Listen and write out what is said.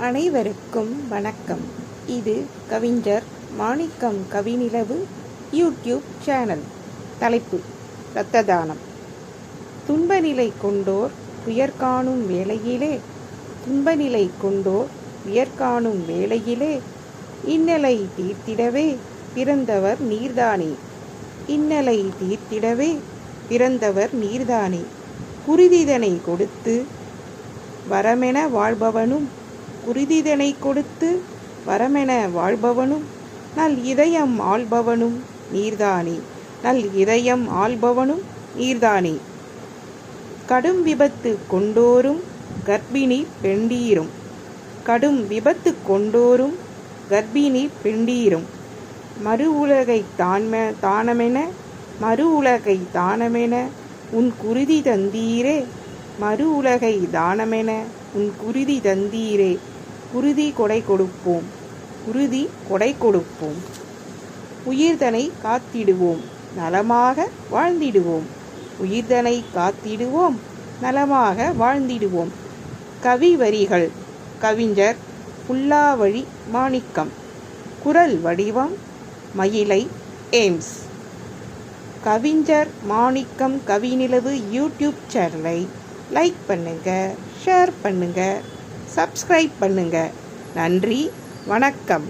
அனைவருக்கும் வணக்கம். இது கவிஞர் மாணிக்கம் கவிநிலவு யூடியூப் சேனல். தலைப்பு: இரத்த தானம். துன்பநிலை கொண்டோர் துயர் காணும் வேளையிலே, துன்பநிலை கொண்டோர் துயர் காணும் வேளையிலே, இன்னலை தீர்த்திடவே பிறந்தவர் நீர்தானே, இன்னலை தீர்த்திடவே பிறந்தவர் நீர்தானே. குருதிதனை கொடுத்து வரமென வாழ்பவனும், குருதிதனை கொடுத்து வரமென வாழ்பவனும், நல் இதயம் ஆள்பவனும் நீர்தானே, நல் இதயம் ஆள்பவனும் நீர்தானே. கடும் விபத்து கொண்டோரும் கர்ப்பிணி பெண்டீரும், கடும் விபத்து கொண்டோரும் கர்ப்பிணி பெண்டீரும், மறு உலகை தானமென, மறு உலகை தானமென உன் குருதி தந்தீரே, மறு உலகை தானமென உன் குருதி தந்தீரே. குருதி கொடை கொடுப்போம், குருதி கொடை கொடுப்போம். உயிர்தனை காத்திடுவோம், நலமாக வாழ்ந்திடுவோம், உயிர்தனை காத்திடுவோம், நலமாக வாழ்ந்திடுவோம். கவி வரிகள்: கவிஞர் புல்லாவழி மாணிக்கம். குரல் வடிவம்: மயிலை எய்ம்ஸ். கவிஞர் மாணிக்கம் கவிநிலவு யூடியூப் சேனலை லைக் பண்ணுங்க, ஷேர் பண்ணுங்க, சப்ஸ்கிரைப் பண்ணுங்க. நன்றி, வணக்கம்.